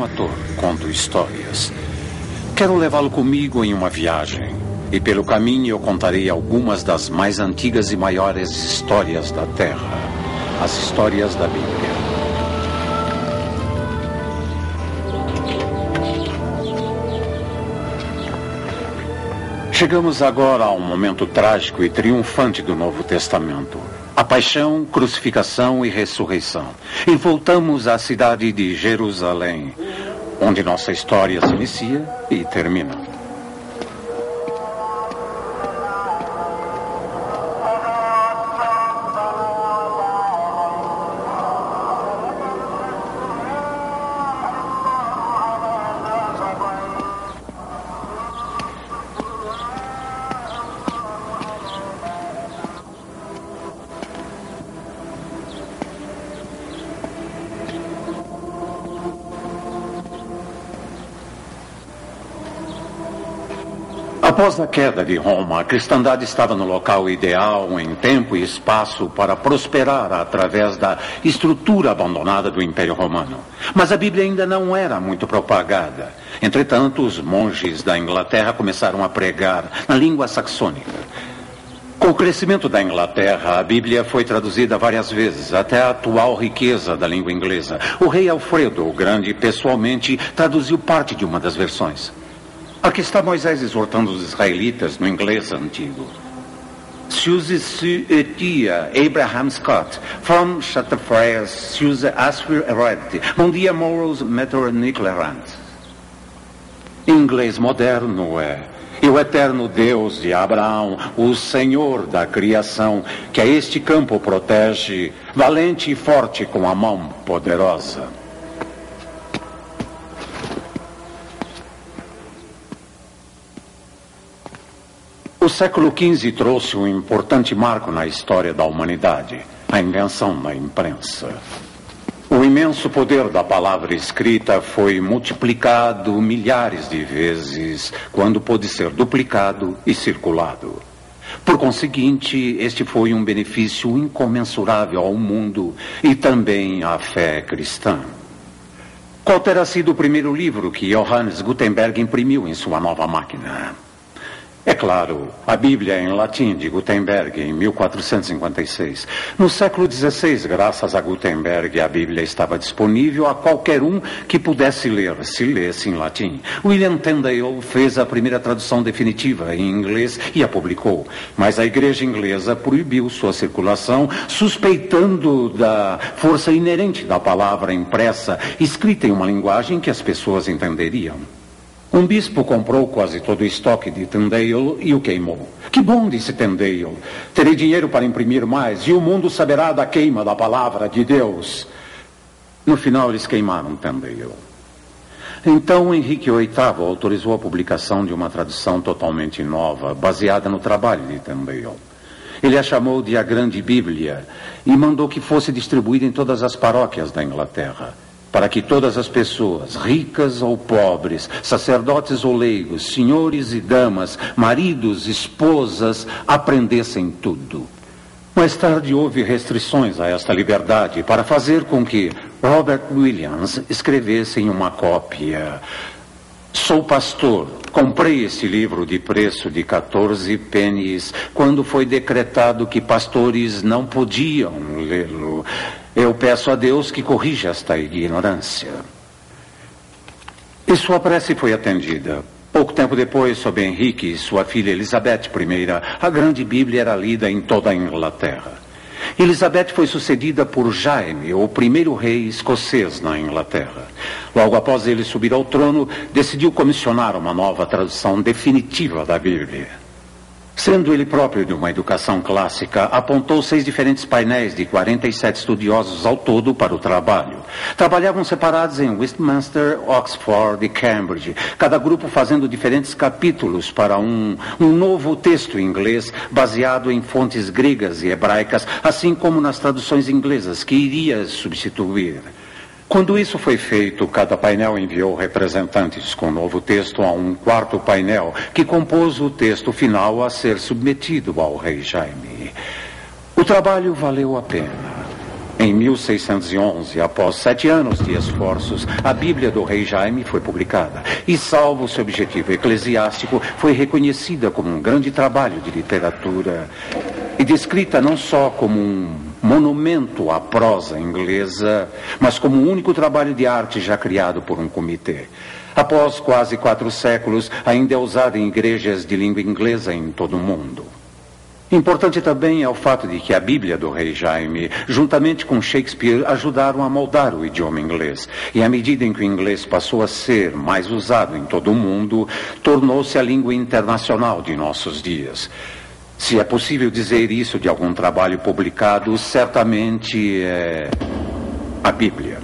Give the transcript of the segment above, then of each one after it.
Um ator, conto histórias. Quero levá-lo comigo em uma viagem. E pelo caminho eu contarei algumas das mais antigas e maiores histórias da Terra. As histórias da Bíblia. Chegamos agora a um momento trágico e triunfante do Novo Testamento. A paixão, crucificação e ressurreição. E voltamos à cidade de Jerusalém, onde nossa história se inicia e termina. Após a queda de Roma, a cristandade estava no local ideal, em tempo e espaço, para prosperar através da estrutura abandonada do Império Romano. Mas a Bíblia ainda não era muito propagada. Entretanto, os monges da Inglaterra começaram a pregar na língua saxônica. Com o crescimento da Inglaterra, a Bíblia foi traduzida várias vezes, até a atual riqueza da língua inglesa. O rei Alfredo o Grande, pessoalmente, traduziu parte de uma das versões. Aqui está Moisés exortando os israelitas no inglês antigo. Suze etia Abraham Scott, from Chatterfreias, Suze Asfir Ered, Bom dia Morals Meteor Niclerant. Em inglês moderno é: e o eterno Deus de Abraão, o Senhor da criação, que a este campo protege, valente e forte com a mão poderosa. O século XV trouxe um importante marco na história da humanidade, a invenção da imprensa. O imenso poder da palavra escrita foi multiplicado milhares de vezes, quando pôde ser duplicado e circulado. Por conseguinte, este foi um benefício incomensurável ao mundo e também à fé cristã. Qual terá sido o primeiro livro que Johannes Gutenberg imprimiu em sua nova máquina? É claro, a Bíblia em latim de Gutenberg, em 1456. No século XVI, graças a Gutenberg, a Bíblia estava disponível a qualquer um que pudesse ler, se lesse em latim. William Tyndale fez a primeira tradução definitiva em inglês e a publicou. Mas a Igreja Inglesa proibiu sua circulação, suspeitando da força inerente da palavra impressa, escrita em uma linguagem que as pessoas entenderiam. Um bispo comprou quase todo o estoque de Tyndale e o queimou. Que bom, disse Tyndale. Terei dinheiro para imprimir mais e o mundo saberá da queima da palavra de Deus. No final, eles queimaram Tyndale. Então, Henrique VIII autorizou a publicação de uma tradução totalmente nova, baseada no trabalho de Tyndale. Ele a chamou de a Grande Bíblia e mandou que fosse distribuída em todas as paróquias da Inglaterra, para que todas as pessoas, ricas ou pobres, sacerdotes ou leigos, senhores e damas, maridos, esposas, aprendessem tudo. Mais tarde houve restrições a esta liberdade para fazer com que Robert Williams escrevesse em uma cópia: sou pastor, comprei esse livro de preço de 14 pennies quando foi decretado que pastores não podiam lê-lo. Eu peço a Deus que corrija esta ignorância. E sua prece foi atendida. Pouco tempo depois, sob Henrique e sua filha Elizabeth I, a Grande Bíblia era lida em toda a Inglaterra. Elizabeth foi sucedida por Jaime, o primeiro rei escocês na Inglaterra. Logo após ele subir ao trono, decidiu comissionar uma nova tradução definitiva da Bíblia. Sendo ele próprio de uma educação clássica, apontou 6 diferentes painéis de 47 estudiosos ao todo para o trabalho. Trabalhavam separados em Westminster, Oxford e Cambridge, cada grupo fazendo diferentes capítulos para um novo texto em inglês baseado em fontes gregas e hebraicas, assim como nas traduções inglesas que iria substituir. Quando isso foi feito, cada painel enviou representantes com o novo texto a um quarto painel, que compôs o texto final a ser submetido ao rei Jaime. O trabalho valeu a pena. Em 1611, após 7 anos de esforços, a Bíblia do Rei Jaime foi publicada e, salvo seu objetivo eclesiástico, foi reconhecida como um grande trabalho de literatura e descrita não só como um monumento à prosa inglesa, mas como o único trabalho de arte já criado por um comitê. Após quase 4 séculos, ainda é usada em igrejas de língua inglesa em todo o mundo. Importante também é o fato de que a Bíblia do Rei Jaime, juntamente com Shakespeare, ajudaram a moldar o idioma inglês. E à medida em que o inglês passou a ser mais usado em todo o mundo, tornou-se a língua internacional de nossos dias. Se é possível dizer isso de algum trabalho publicado, certamente é a Bíblia.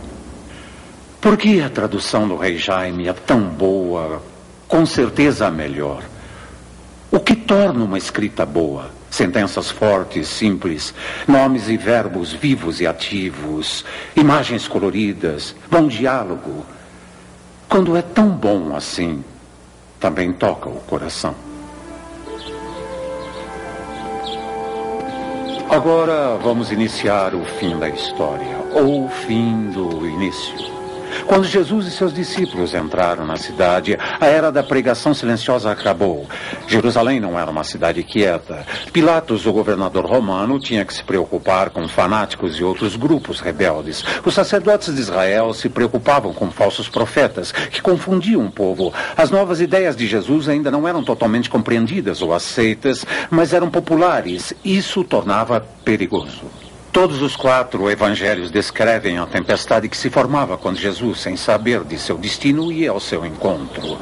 Por que a tradução do Rei Jaime é tão boa? Com certeza a melhor. O que torna uma escrita boa? Sentenças fortes, simples, nomes e verbos vivos e ativos, imagens coloridas, bom diálogo. Quando é tão bom assim, também toca o coração. Agora vamos iniciar o fim da história, ou o fim do início. Quando Jesus e seus discípulos entraram na cidade, a era da pregação silenciosa acabou. Jerusalém não era uma cidade quieta. Pilatos, o governador romano, tinha que se preocupar com fanáticos e outros grupos rebeldes. Os sacerdotes de Israel se preocupavam com falsos profetas, que confundiam o povo. As novas ideias de Jesus ainda não eram totalmente compreendidas ou aceitas, mas eram populares. Isso o tornava perigoso. Todos os 4 evangelhos descrevem a tempestade que se formava quando Jesus, sem saber de seu destino, ia ao seu encontro.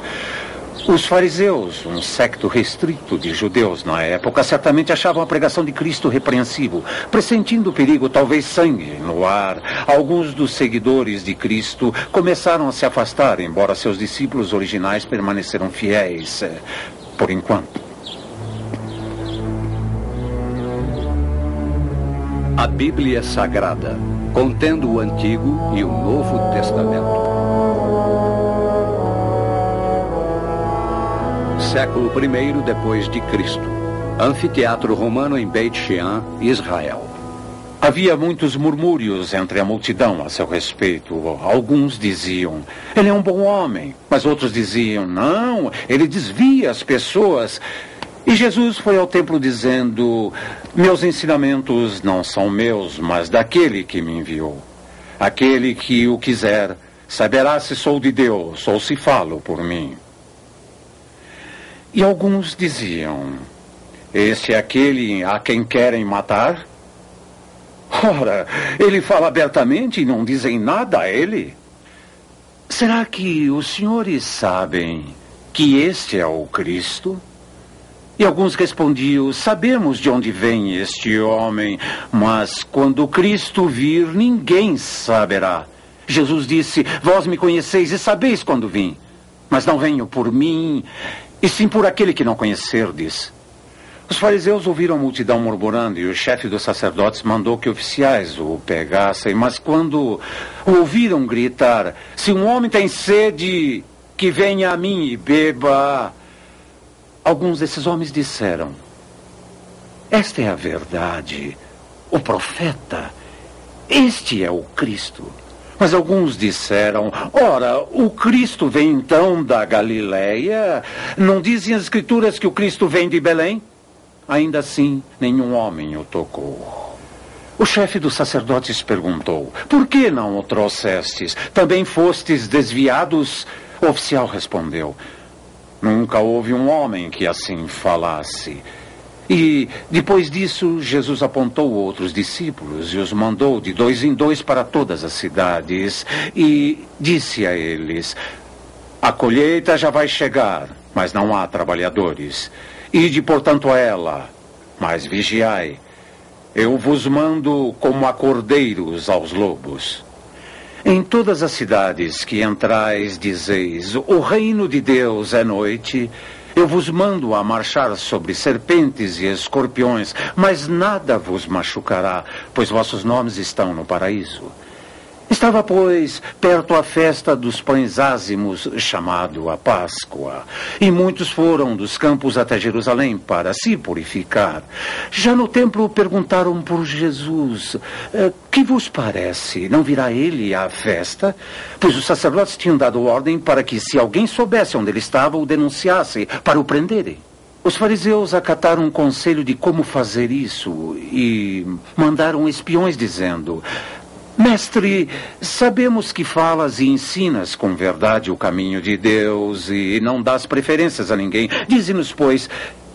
Os fariseus, um secto restrito de judeus na época, certamente achavam a pregação de Cristo repreensível. Pressentindo o perigo, talvez sangue no ar, alguns dos seguidores de Cristo começaram a se afastar, embora seus discípulos originais permaneceram fiéis, por enquanto. A Bíblia Sagrada, contendo o Antigo e o Novo Testamento. Século I depois de Cristo. Anfiteatro romano em Beit Shean, Israel. Havia muitos murmúrios entre a multidão a seu respeito. Alguns diziam, ele é um bom homem. Mas outros diziam, não, ele desvia as pessoas. E Jesus foi ao templo dizendo, meus ensinamentos não são meus, mas daquele que me enviou. Aquele que o quiser, saberá se sou de Deus ou se falo por mim. E alguns diziam, esse é aquele a quem querem matar? Ora, ele fala abertamente e não dizem nada a ele. Será que os senhores sabem que este é o Cristo? E alguns respondiam, sabemos de onde vem este homem, mas quando Cristo vir, ninguém saberá. Jesus disse, vós me conheceis e sabeis quando vim, mas não venho por mim, e sim por aquele que não conhecerdes. Os fariseus ouviram a multidão murmurando e o chefe dos sacerdotes mandou que oficiais o pegassem, mas quando o ouviram gritar, se um homem tem sede, que venha a mim e beba. Alguns desses homens disseram, esta é a verdade, o profeta, este é o Cristo. Mas alguns disseram, ora, o Cristo vem então da Galileia? Não dizem as Escrituras que o Cristo vem de Belém? Ainda assim, nenhum homem o tocou. O chefe dos sacerdotes perguntou, por que não o trouxestes? Também fostes desviados? O oficial respondeu, nunca houve um homem que assim falasse. E, depois disso, Jesus apontou outros discípulos e os mandou de 2 em 2 para todas as cidades e disse a eles, a colheita já vai chegar, mas não há trabalhadores. Ide, portanto, a ela, mas vigiai. Eu vos mando como a cordeiros aos lobos. Em todas as cidades que entrais, dizeis, o reino de Deus é noite. Eu vos mando a marchar sobre serpentes e escorpiões, mas nada vos machucará, pois vossos nomes estão no paraíso. E Estava, pois, perto a festa dos pães ázimos, chamado a Páscoa, e muitos foram dos campos até Jerusalém para se purificar. Já no templo perguntaram por Jesus: que vos parece? Não virá ele à festa? Pois os sacerdotes tinham dado ordem para que, se alguém soubesse onde ele estava, o denunciasse para o prenderem. Os fariseus acataram um conselho de como fazer isso e mandaram espiões dizendo: Mestre, sabemos que falas e ensinas com verdade o caminho de Deus e não dás preferências a ninguém. Dize-nos, pois,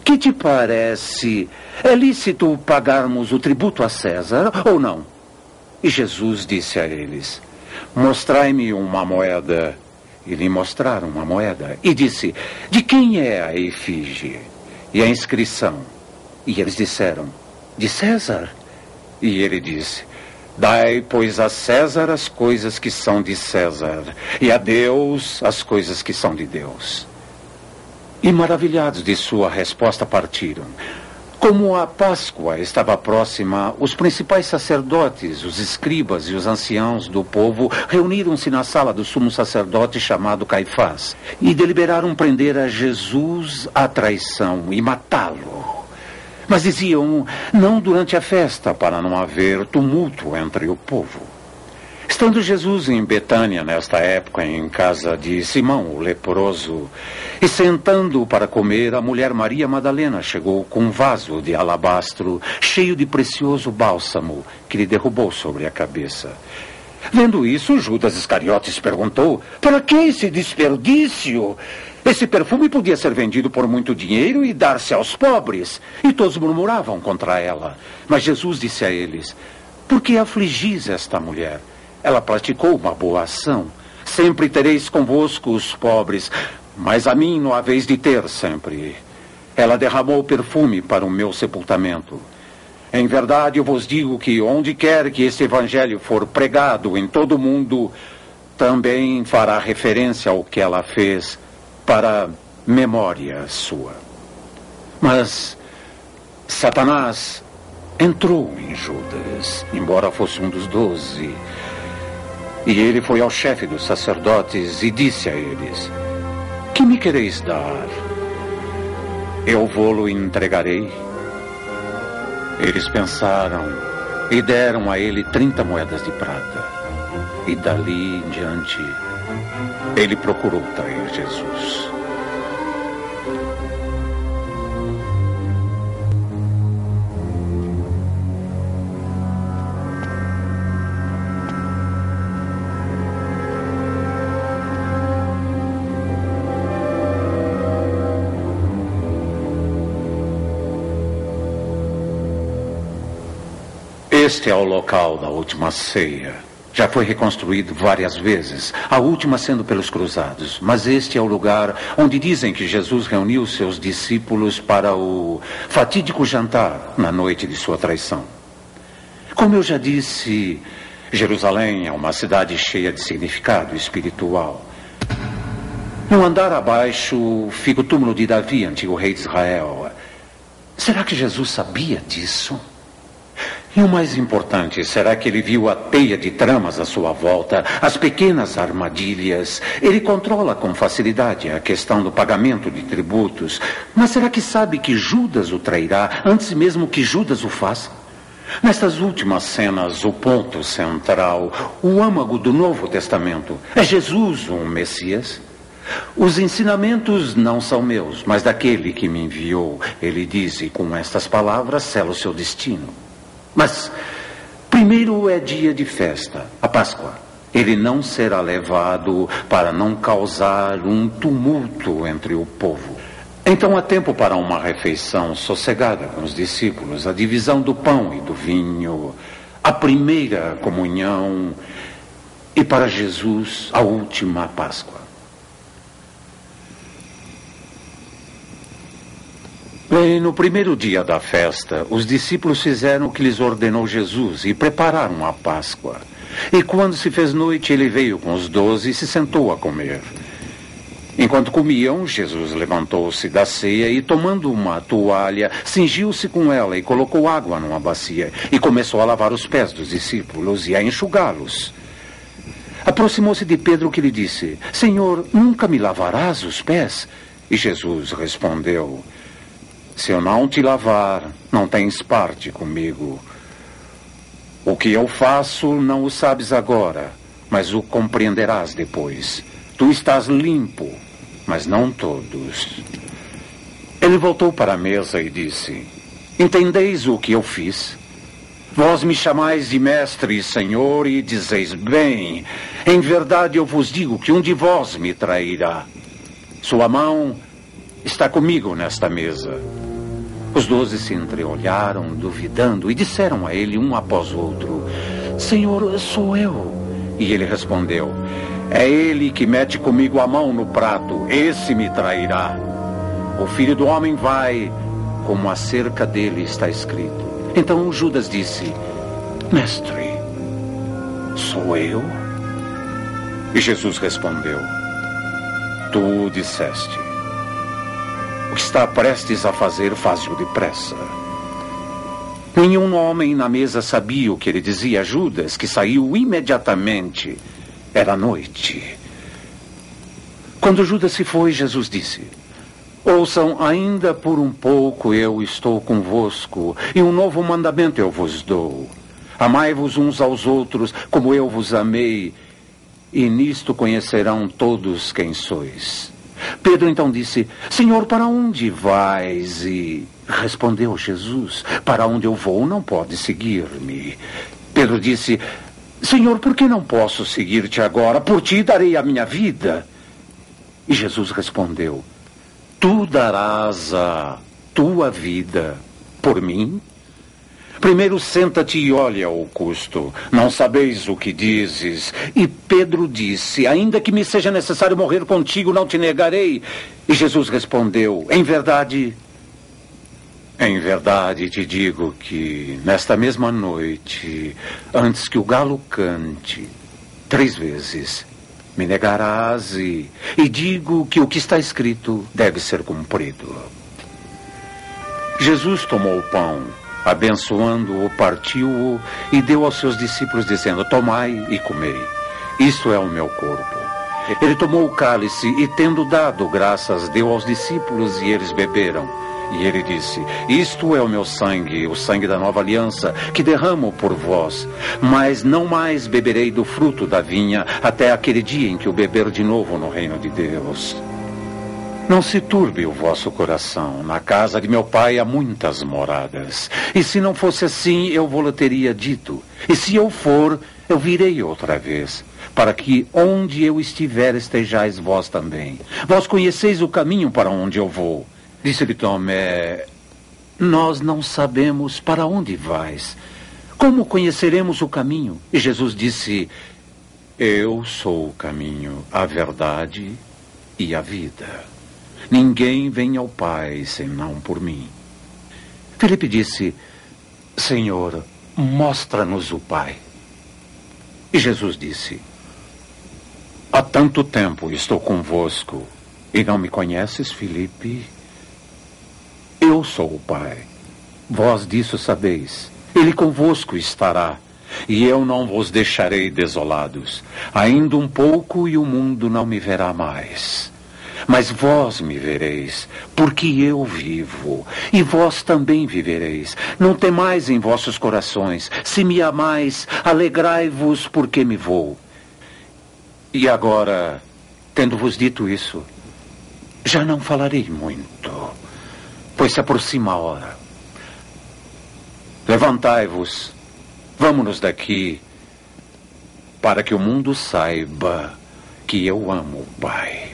que te parece? É lícito pagarmos o tributo a César ou não? E Jesus disse a eles: Mostrai-me uma moeda. E lhe mostraram uma moeda. E disse: De quem é a efígie e a inscrição? E eles disseram: De César. E ele disse: Dai, pois, a César as coisas que são de César, e a Deus as coisas que são de Deus. E maravilhados de sua resposta partiram. Como a Páscoa estava próxima, os principais sacerdotes, os escribas e os anciãos do povo reuniram-se na sala do sumo sacerdote chamado Caifás e deliberaram prender a Jesus à traição e matá-lo. Mas diziam: não durante a festa, para não haver tumulto entre o povo. Estando Jesus em Betânia, nesta época, em casa de Simão, o leproso, e sentando para comer, a mulher Maria Madalena chegou com um vaso de alabastro cheio de precioso bálsamo, que lhe derrubou sobre a cabeça. Vendo isso, Judas Iscariotes perguntou: para que esse desperdício? Esse perfume podia ser vendido por muito dinheiro e dar-se aos pobres. E todos murmuravam contra ela. Mas Jesus disse a eles: por que afligis esta mulher? Ela praticou uma boa ação. Sempre tereis convosco os pobres, mas a mim não haveis de ter sempre. Ela derramou perfume para o meu sepultamento. Em verdade, eu vos digo que onde quer que esse evangelho for pregado em todo o mundo, também fará referência ao que ela fez, para memória sua. Mas Satanás entrou em Judas, embora fosse um dos 12. E ele foi ao chefe dos sacerdotes e disse a eles: que me quereis dar? Eu vô-lo entregarei. Eles pensaram e deram a ele 30 moedas de prata. E dali em diante, ele procurou trair Jesus. Este é o local da última ceia. Já foi reconstruído várias vezes, a última sendo pelos cruzados. Mas este é o lugar onde dizem que Jesus reuniu seus discípulos para o fatídico jantar na noite de sua traição. Como eu já disse, Jerusalém é uma cidade cheia de significado espiritual. No andar abaixo fica o túmulo de Davi, antigo rei de Israel. Será que Jesus sabia disso? E o mais importante, será que ele viu a teia de tramas à sua volta, as pequenas armadilhas? Ele controla com facilidade a questão do pagamento de tributos. Mas será que sabe que Judas o trairá antes mesmo que Judas o faça? Nestas últimas cenas, o ponto central, o âmago do Novo Testamento, é Jesus, o Messias? Os ensinamentos não são meus, mas daquele que me enviou. Ele diz, e com estas palavras sela o seu destino. Mas primeiro é dia de festa, a Páscoa. Ele não será levado para não causar um tumulto entre o povo. Então há tempo para uma refeição sossegada com os discípulos, a divisão do pão e do vinho, a primeira comunhão e para Jesus a última Páscoa. Bem, no primeiro dia da festa, os discípulos fizeram o que lhes ordenou Jesus e prepararam a Páscoa. E quando se fez noite, ele veio com os 12 e se sentou a comer. Enquanto comiam, Jesus levantou-se da ceia e, tomando uma toalha, cingiu-se com ela e colocou água numa bacia e começou a lavar os pés dos discípulos e a enxugá-los. Aproximou-se de Pedro, que lhe disse: Senhor, nunca me lavarás os pés? E Jesus respondeu: Se eu não te lavar, não tens parte comigo. O que eu faço não o sabes agora, mas o compreenderás depois. Tu estás limpo, mas não todos. Ele voltou para a mesa e disse: Entendeis o que eu fiz? Vós me chamais de mestre e senhor e dizeis: Bem, em verdade eu vos digo que um de vós me trairá. Sua mão está comigo nesta mesa. Os 12 se entreolharam, duvidando, e disseram a ele um após outro: Senhor, sou eu. E ele respondeu: É ele que mete comigo a mão no prato, esse me trairá. O Filho do Homem vai, como acerca dele está escrito. Então Judas disse: Mestre, sou eu? E Jesus respondeu: Tu disseste. O que está prestes a fazer, faz-o depressa. Nenhum homem na mesa sabia o que ele dizia a Judas, que saiu imediatamente. Era noite. Quando Judas se foi, Jesus disse: Ouçam, ainda por um pouco eu estou convosco, e um novo mandamento eu vos dou. Amai-vos uns aos outros, como eu vos amei, e nisto conhecerão todos quem sois. Pedro então disse: Senhor, para onde vais? E respondeu Jesus: Para onde eu vou, não pode seguir-me. Pedro disse: Senhor, por que não posso seguir-te agora? Por ti darei a minha vida. E Jesus respondeu: Tu darás a tua vida por mim? Primeiro senta-te e olha o custo. Não sabeis o que dizes. E Pedro disse: Ainda que me seja necessário morrer contigo, não te negarei. E Jesus respondeu: Em verdade te digo que nesta mesma noite, antes que o galo cante, 3 vezes me negarás. E digo que o que está escrito deve ser cumprido. Jesus tomou o pão, abençoando-o, partiu-o e deu aos seus discípulos, dizendo: Tomai e comei, isto é o meu corpo. Ele tomou o cálice e, tendo dado graças, deu aos discípulos e eles beberam. E ele disse: Isto é o meu sangue, o sangue da nova aliança, que derramo por vós. Mas não mais beberei do fruto da vinha, até aquele dia em que o beber de novo no reino de Deus. Não se turbe o vosso coração. Na casa de meu pai há muitas moradas. E se não fosse assim, eu vou-lhe teria dito. E se eu for, eu virei outra vez, para que onde eu estiver estejais vós também. Vós conheceis o caminho para onde eu vou. Disse-lhe Tomé: Nós não sabemos para onde vais. Como conheceremos o caminho? E Jesus disse: Eu sou o caminho, a verdade e a vida. Ninguém vem ao Pai senão por mim. Filipe disse: Senhor, mostra-nos o Pai. E Jesus disse: Há tanto tempo estou convosco e não me conheces, Filipe? Eu sou o Pai. Vós disso sabeis. Ele convosco estará, e eu não vos deixarei desolados. Ainda um pouco e o mundo não me verá mais. Mas vós me vereis, porque eu vivo, e vós também vivereis. Não temais em vossos corações. Se me amais, alegrai-vos, porque me vou. E agora, tendo-vos dito isso, já não falarei muito, pois se aproxima a hora. Levantai-vos, vamo-nos daqui, para que o mundo saiba que eu amo o Pai.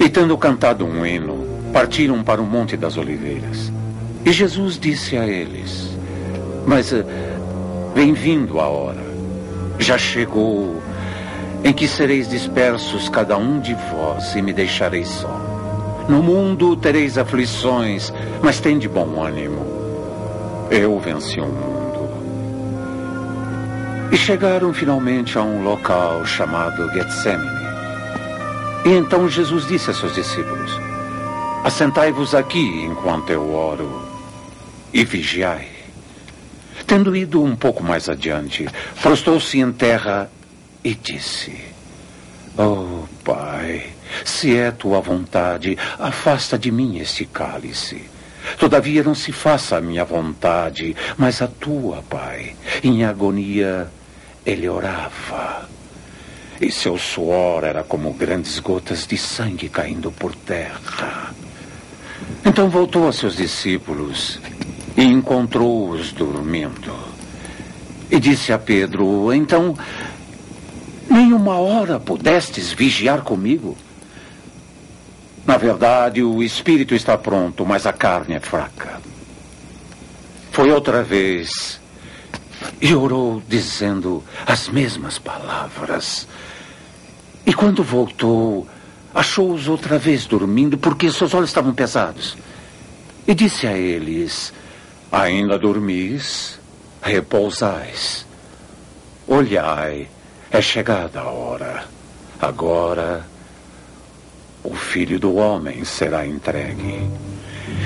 E tendo cantado um hino, partiram para o Monte das Oliveiras. E Jesus disse a eles: Mas vem vindo a hora, já chegou, em que sereis dispersos cada um de vós e me deixareis só. No mundo tereis aflições, mas tende bom ânimo. Eu venci o mundo. E chegaram finalmente a um local chamado Getsemane. E então Jesus disse a seus discípulos: Assentai-vos aqui enquanto eu oro, e vigiai. Tendo ido um pouco mais adiante, prostou-se em terra e disse: Oh, Pai, se é tua vontade, afasta de mim este cálice. Todavia não se faça a minha vontade, mas a tua, Pai. Em agonia, ele orava. E seu suor era como grandes gotas de sangue caindo por terra. Então voltou a seus discípulos e encontrou-os dormindo. E disse a Pedro: Então, nem uma hora pudestes vigiar comigo? Na verdade, o espírito está pronto, mas a carne é fraca. Foi outra vez e orou dizendo as mesmas palavras. E quando voltou, achou-os outra vez dormindo, porque seus olhos estavam pesados. E disse a eles: Ainda dormis? Repousais. Olhai, é chegada a hora. Agora o Filho do Homem será entregue.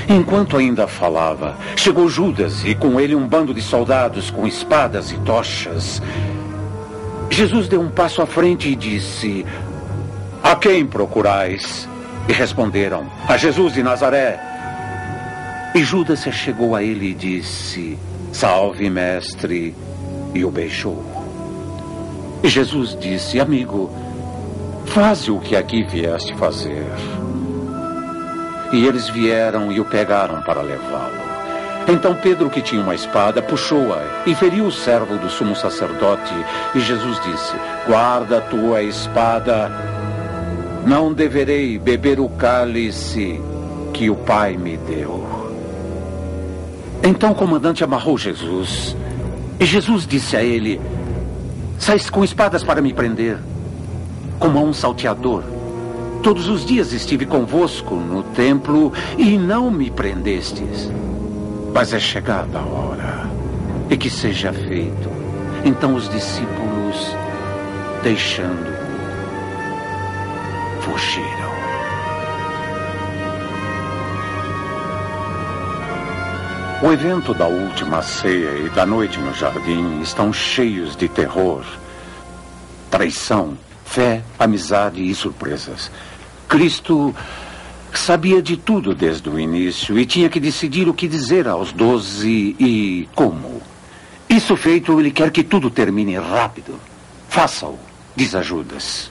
Enquanto ainda falava, chegou Judas e com ele um bando de soldados com espadas e tochas. Jesus deu um passo à frente e disse: A quem procurais? E responderam: A Jesus de Nazaré. E Judas se chegou a ele e disse: Salve, mestre, e o beijou. E Jesus disse: Amigo, faze o que aqui vieste fazer. E eles vieram e o pegaram para levá-lo. Então Pedro, que tinha uma espada, puxou-a e feriu o servo do sumo sacerdote. E Jesus disse: Guarda a tua espada. Não deverei beber o cálice que o Pai me deu. Então o comandante amarrou Jesus. E Jesus disse a ele: Sais com espadas para me prender, como a um salteador. Todos os dias estive convosco no templo e não me prendestes. Mas é chegada a hora, e que seja feito. Então os discípulos, deixando-o, fugiram. O evento da última ceia e da noite no jardim estão cheios de terror, traição, fé, amizade e surpresas. Cristo sabia de tudo desde o início e tinha que decidir o que dizer aos 12 e como. Isso feito, ele quer que tudo termine rápido. Faça-o, diz a Judas.